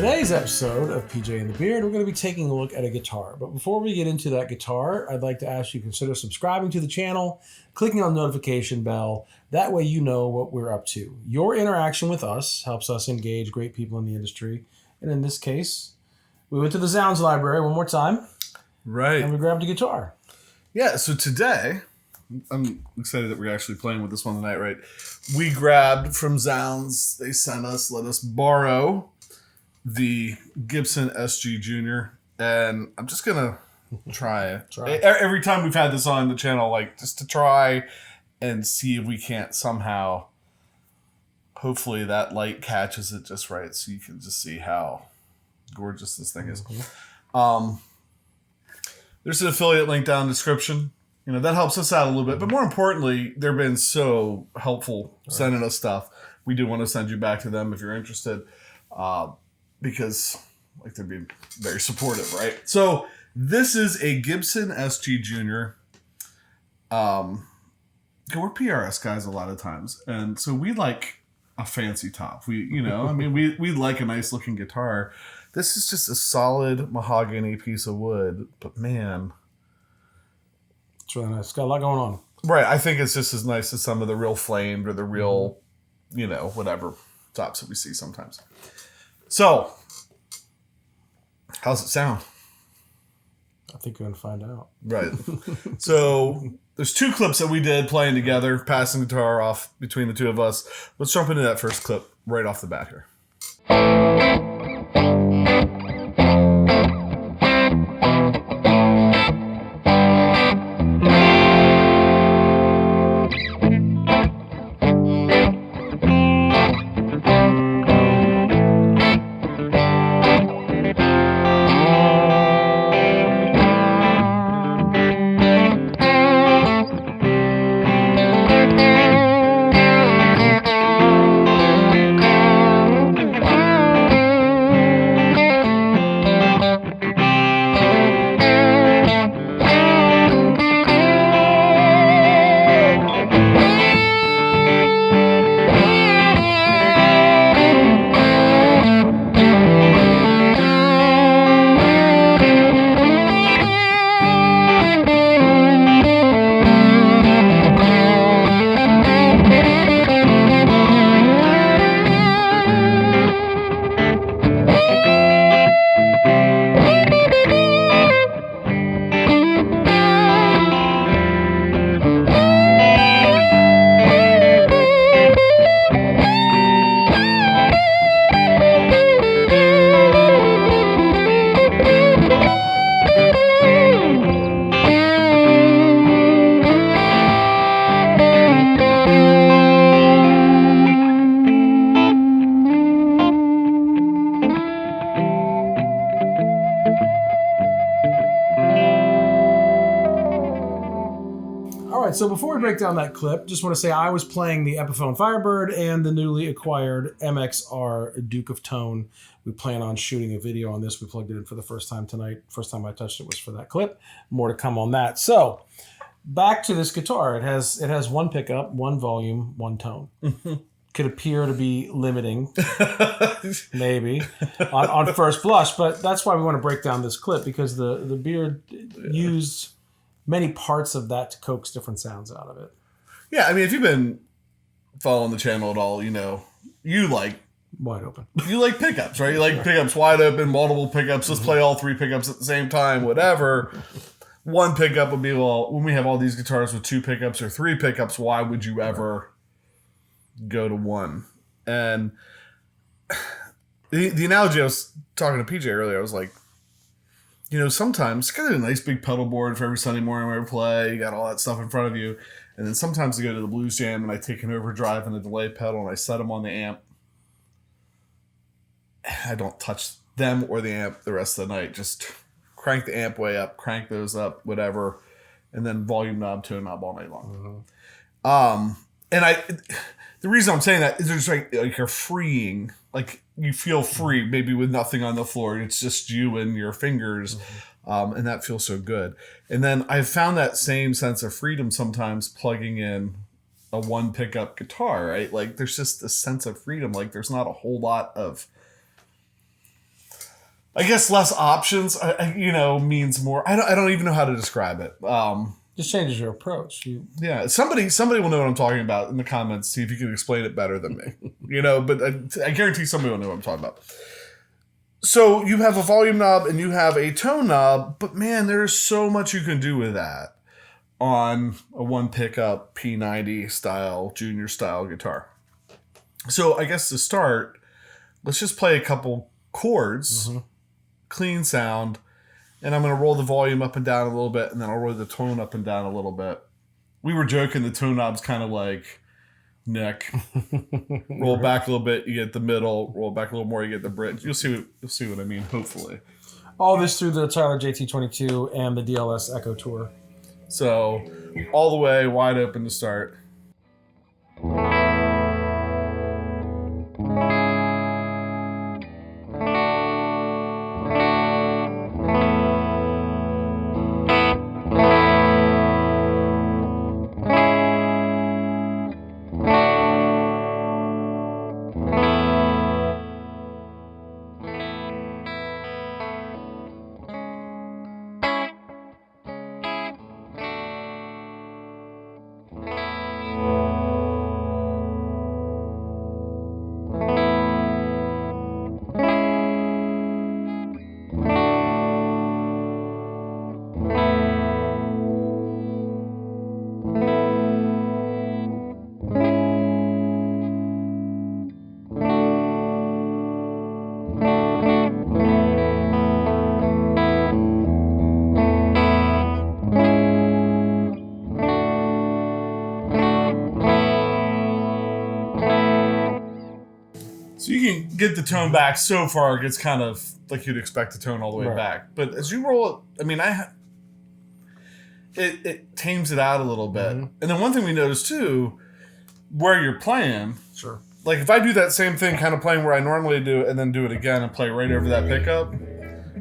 today's episode of PJ and the Beard, we're going to be taking a look at a guitar. But before we get into that guitar, I'd like to ask you to consider subscribing to the channel, clicking on the notification bell. That way you know what we're up to. Your interaction with us helps us engage great people in the industry. And in this case, we went to the Zzounds library one more time. Right. And we grabbed a guitar. Yeah, so today, I'm excited that we're actually playing with this one tonight, right? We grabbed from Zzounds, they sent us, let us borrow the Gibson SG Junior, and I'm just gonna try. Every time we've had this on the channel, like just to try and see if we can't somehow, hopefully that light catches it just right, so you can just see how gorgeous this thing is. There's an affiliate link down in the description. You know, that helps us out a little bit, but more importantly, they've been so helpful sending us stuff. We do want to send you back to them if you're interested. Because like they're being very supportive, right? So this is a Gibson SG Junior. We're PRS guys a lot of times, and so we like a fancy top. We like a nice looking guitar. This is just a solid mahogany piece of wood, but man, it's really nice. It's got a lot going on. Right, I think it's just as nice as some of the real flamed or the real, whatever tops that we see sometimes. So, how's it sound? I think we're going to find out. Right. So, there's two clips that we did playing together, passing the guitar off between the two of us. Let's jump into that first clip right off the bat here. So before we break down that clip, just want to say I was playing the Epiphone Firebird and the newly acquired MXR Duke of Tone. We plan on shooting a video on this. We plugged it in for the first time tonight. First time I touched it was for that clip. More to come on that. So back to this guitar. It has one pickup, one volume, one tone. Could appear to be limiting, maybe, on first blush, but that's why we want to break down this clip, because the Beard used many parts of that to coax different sounds out of it. Yeah, I mean, if you've been following the channel at all, you like wide open. You like pickups, right? You like pickups wide open, multiple pickups. Let's play all three pickups at the same time, whatever. One pickup would be, well, when we have all these guitars with two pickups or three pickups, why would you ever go to one? And the analogy I was talking to PJ earlier, I was like, sometimes you got a nice big pedal board for every Sunday morning where we play. You got all that stuff in front of you. And then sometimes I go to the blues jam and I take an overdrive and a delay pedal and I set them on the amp. I don't touch them or the amp the rest of the night. Just crank the amp way up, crank those up, whatever, and then volume knob, tone knob all night long. And the reason I'm saying that is there's like you're freeing, like you feel free, maybe with nothing on the floor. It's just you and your fingers, and that feels so good. And then I've found that same sense of freedom sometimes plugging in a one pickup guitar, right? Like there's just a sense of freedom. Like there's not a whole lot of I guess less options, means more. I don't even know how to describe it. Just changes your approach. Yeah, somebody will know what I'm talking about in the comments. See if you can explain it better than me. But I guarantee somebody will know what I'm talking about. So you have a volume knob and you have a tone knob, but man, there's so much you can do with that on a one pickup P90 style, junior style guitar. So I guess to start, let's just play a couple chords, clean sound, and I'm going to roll the volume up and down a little bit, and then I'll roll the tone up and down a little bit. We were joking the tone knob's kind of like neck. Roll back a little bit, you get the middle. Roll back a little more, you get the bridge. You'll see what I mean, hopefully. All this through the Tyler JT22 and the DLS Echo Tour. So, all the way, wide open to start. So you can get the tone back so far, it gets kind of like you'd expect the tone all the way back. But as you roll it, it tames it out a little bit. And then one thing we noticed too, where you're playing. Sure. Like if I do that same thing, kind of playing where I normally do, and then do it again and play right over that pickup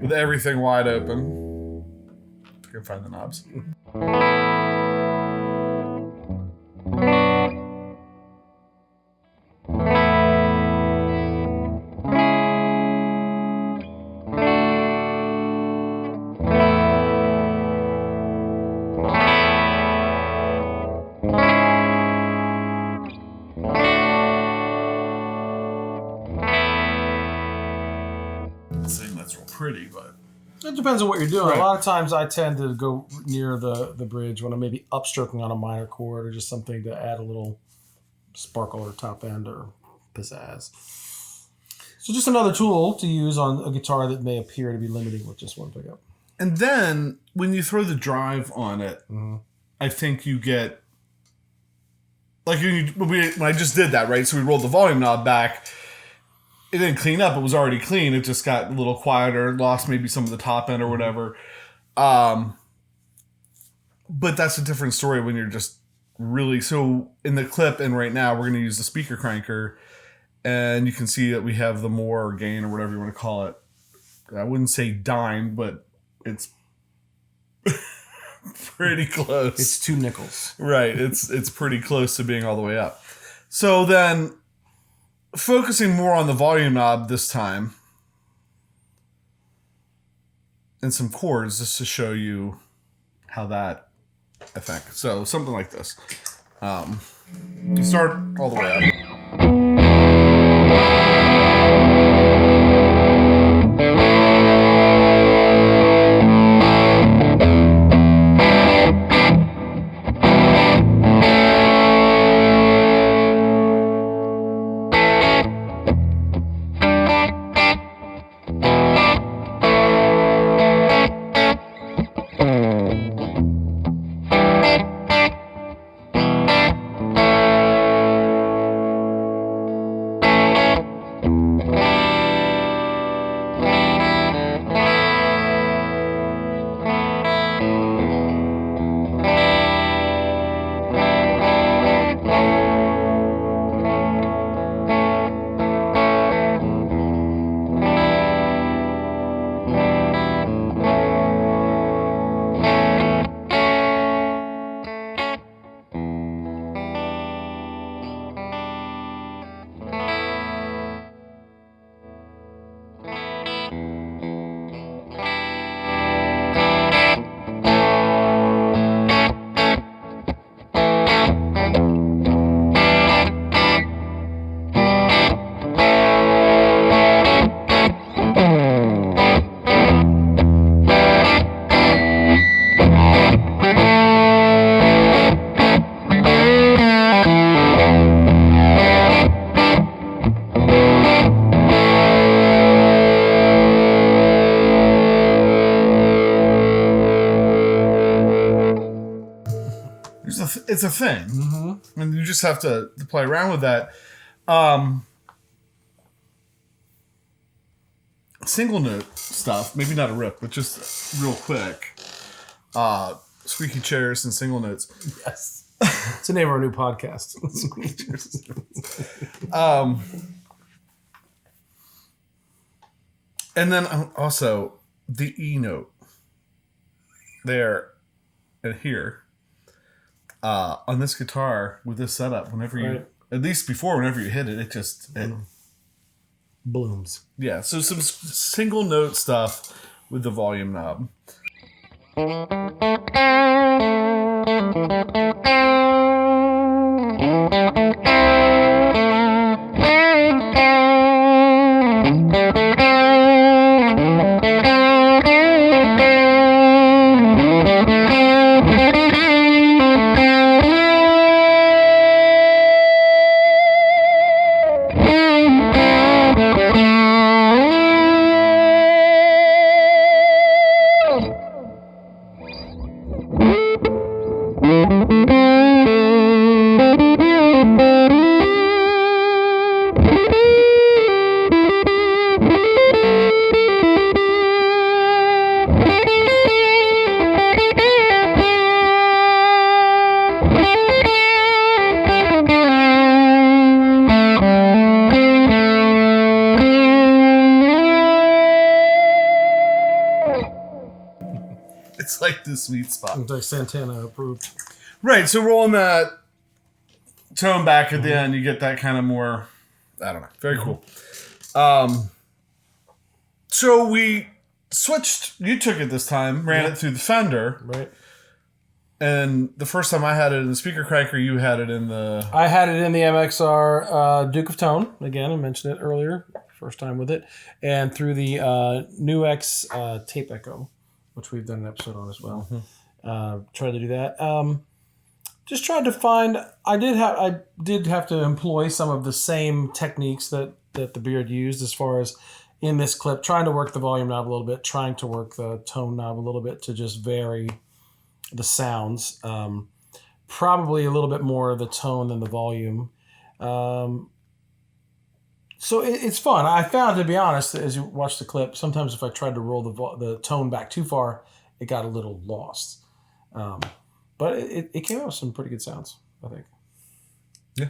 with everything wide open. If I can find the knobs. Pretty, but it depends on what you're doing. Right. A lot of times I tend to go near the bridge when I'm maybe upstroking on a minor chord or just something to add a little sparkle or top end or pizzazz. So just another tool to use on a guitar that may appear to be limiting with just one pickup. And then when you throw the drive on it, I think you get like when I just did that, right? So we rolled the volume knob back. It didn't clean up. It was already clean. It just got a little quieter, lost maybe some of the top end or whatever. But that's a different story when you're just really... So in the clip and right now, we're going to use the speaker cranker. And you can see that we have the more gain or whatever you want to call it. I wouldn't say dime, but it's pretty close. It's 2 nickels. Right. It's pretty close to being all the way up. So then... Focusing more on the volume knob this time and some chords just to show you how that affects. So something like this. You start all the way up. it's a thing, and you just have to play around with that. Single note stuff, maybe not a rip, but just real quick. Squeaky chairs and single notes. Yes. It's the name of our new podcast. And then also the E note there and here on this guitar with this setup. Whenever you, at least before, whenever you hit it, it just blooms. Yeah. So some single note stuff with the volume knob. It's like the sweet spot. It's like Santana approved. Right, so rolling that tone back at the end, you get that kind of more, I don't know, very cool. So we switched, you took it this time, ran it through the Fender. Right. And the first time I had it in the speaker cracker, you had it in the... I had it in the MXR Duke of Tone. Again, I mentioned it earlier. First time with it. And through the New X Tape Echo, which we've done an episode on as well. Tried to do that. Just tried to find... I did have to employ some of the same techniques that the Beard used as far as in this clip, trying to work the volume knob a little bit, trying to work the tone knob a little bit to just vary the sounds. Probably a little bit more of the tone than the volume. So it's fun. I found, to be honest, as you watch the clip, sometimes if I tried to roll the tone back too far, it got a little lost. But it came out with some pretty good sounds, I think. Yeah.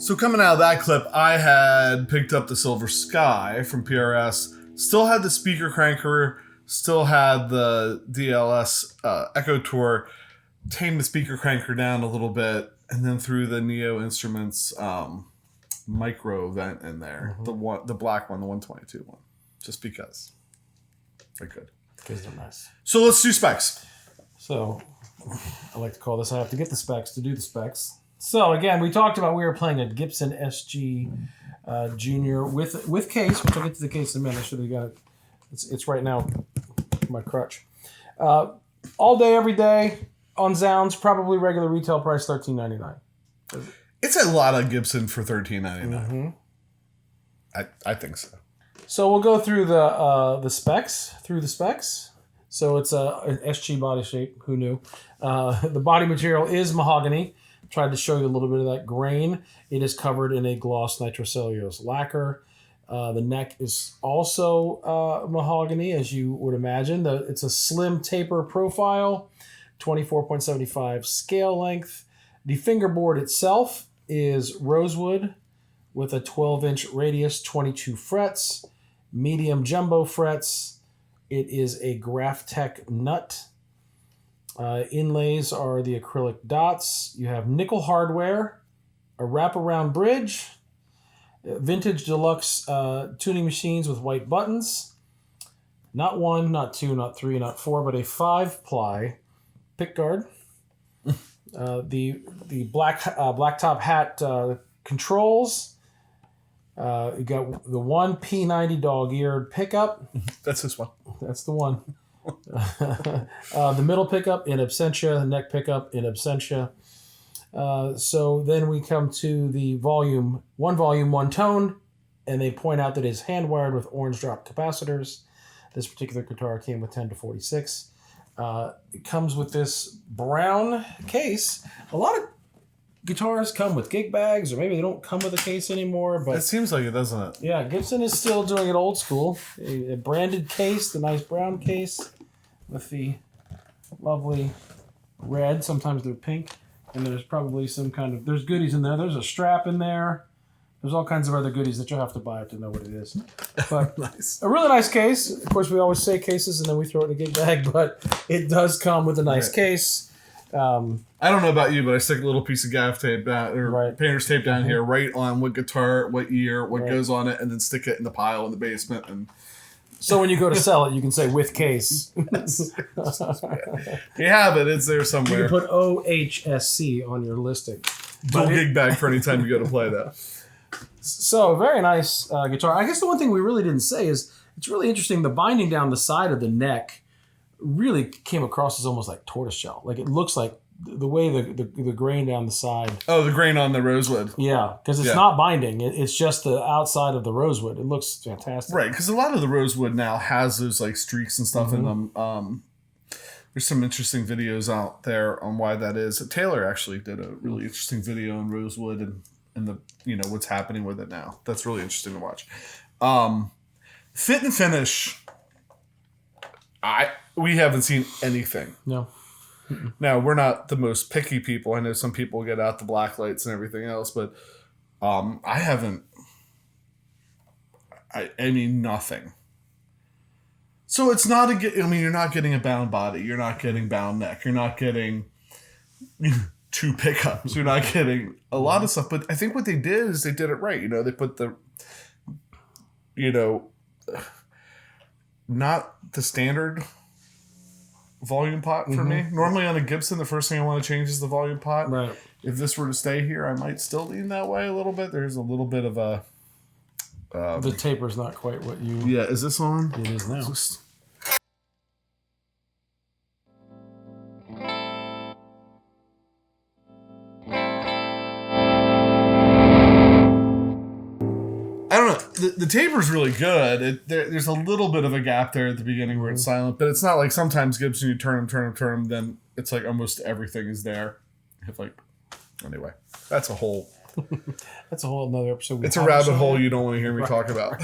So coming out of that clip, I had picked up the Silver Sky from PRS. Still had the speaker cranker. Still had the DLS Echo Tour. Tamed the speaker cranker down a little bit, and then threw the Neo Instruments micro vent in there. The black one, the 122 one, just because I could. Because they're nice. So let's do specs. So I like to call this, I have to get the specs to do the specs. So again, we talked about we were playing a Gibson SG Junior with case, which I'll get to the case in a minute. I should have got it. It's right now my crutch. All day, every day on Zzounds, probably regular retail price $13.99. It's a lot of Gibson for $13.99. I think so. So we'll go through the specs. So it's an SG body shape. Who knew? The body material is mahogany. Tried to show you a little bit of that grain. It is covered in a gloss nitrocellulose lacquer. The neck is also mahogany, as you would imagine. It's a slim taper profile, 24.75 scale length. The fingerboard itself is rosewood with a 12-inch radius, 22 frets, medium jumbo frets. It is a Graphtec nut. Inlays are the acrylic dots. You have nickel hardware, a wraparound bridge, Vintage Deluxe tuning machines with white buttons. Not 1, not 2, not 3, not 4, but a 5-ply pickguard. The black top hat controls. You got the one P90 dog-eared pickup. That's this one. That's the one. The middle pickup in absentia, the neck pickup in absentia. So then we come to the volume, one tone, and they point out that it's hand-wired with orange drop capacitors. This particular guitar came with 10 to 46. It comes with this brown case. A lot of guitars come with gig bags, or maybe they don't come with a case anymore. But it seems like it, doesn't it? Yeah, Gibson is still doing it old school. A branded case, the nice brown case with the lovely red. Sometimes they're pink. And there's probably there's goodies in there. There's a strap in there. There's all kinds of other goodies that you'll have to buy to know what it is. But nice. A really nice case. Of course, we always say cases and then we throw it in a gig bag, but it does come with a nice case. I don't know about you, but I stick a little piece of gaff tape down, or painter's tape down here, right on what guitar, what year, what goes on it, and then stick it in the pile in the basement. And so when you go to sell it, you can say with case. You have it. It's there somewhere. You can put OHSC on your listing. Dual gig bag for any time you go to play that. So very nice guitar. I guess the one thing we really didn't say is it's really interesting. The binding down the side of the neck really came across as almost like tortoiseshell. Like it looks like the way the grain down the side. Oh, the grain on the rosewood. Yeah, because it's not binding. It's just the outside of the rosewood. It looks fantastic. Right, because a lot of the rosewood now has those like streaks and stuff in them. There's some interesting videos out there on why that is. Taylor actually did a really interesting video on rosewood and the what's happening with it now. That's really interesting to watch. Fit and finish. We haven't seen anything. No. Now, we're not the most picky people. I know some people get out the black lights and everything else, but I haven't. I mean, nothing. So it's not you're not getting a bound body. You're not getting bound neck. You're not getting 2 pickups. You're not getting a lot of stuff. But I think what they did is they did it right. They put the, not the standard volume pot for me. Normally on a Gibson, the first thing I want to change is the volume pot. Right. If this were to stay here, I might still lean that way a little bit. There's a little bit of a... the taper's not quite what you... Yeah, is this on? It is now. I don't know. The taper's really good. There's a little bit of a gap there at the beginning where it's silent, but it's not like sometimes Gibson, you turn them, then it's like almost everything is there. Anyway, that's a whole... That's a whole another episode. It's a rabbit hole you don't want to hear me talk about.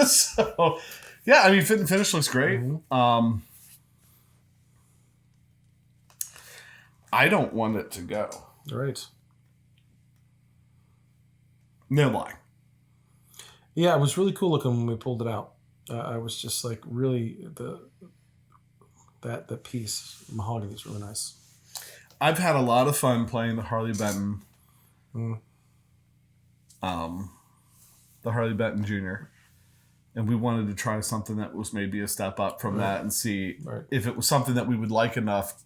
So, yeah, I mean, fit and finish looks great. I don't want it to go. Right. No lie. Yeah, it was really cool looking when we pulled it out. I was just like, really, that piece, mahogany, is really nice. I've had a lot of fun playing the Harley Benton. The Harley Benton Junior. And we wanted to try something that was maybe a step up from that and see if it was something that we would like enough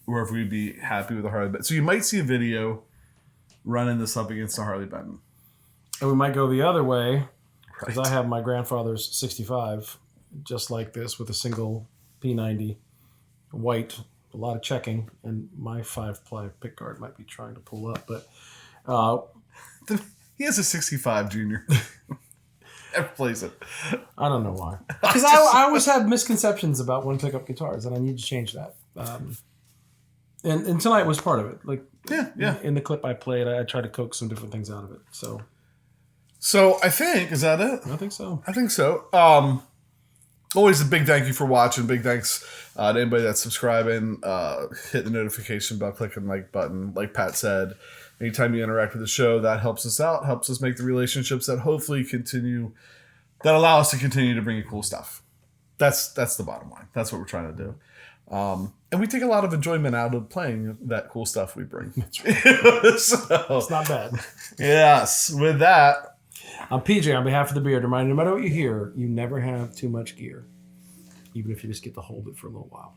or if we'd be happy with the Harley Benton. So you might see a video running this up against the Harley Benton. And we might go the other way because I have my grandfather's 65 just like this with a single P90 white, a lot of checking, and my 5-ply pickguard might be trying to pull up. But he has a 65 Junior. Never plays it. I don't know why. Because I always have misconceptions about one pickup guitars, and I need to change that. And tonight was part of it. Like, yeah. In the clip I played, I tried to coax some different things out of it. So I think, is that it? I think so. I think so. Always a big thank you for watching. Big thanks to anybody that's subscribing. Hit the notification bell, click the like button. Like Pat said, anytime you interact with the show, that helps us out, helps us make the relationships that hopefully continue, that allow us to continue to bring you cool stuff. That's the bottom line. That's what we're trying to do. And we take a lot of enjoyment out of playing that cool stuff we bring. That's right. So, it's not bad. Yes. With that, I'm PJ on behalf of the Beard. Reminder, no matter what you hear, you never have too much gear, even if you just get to hold it for a little while.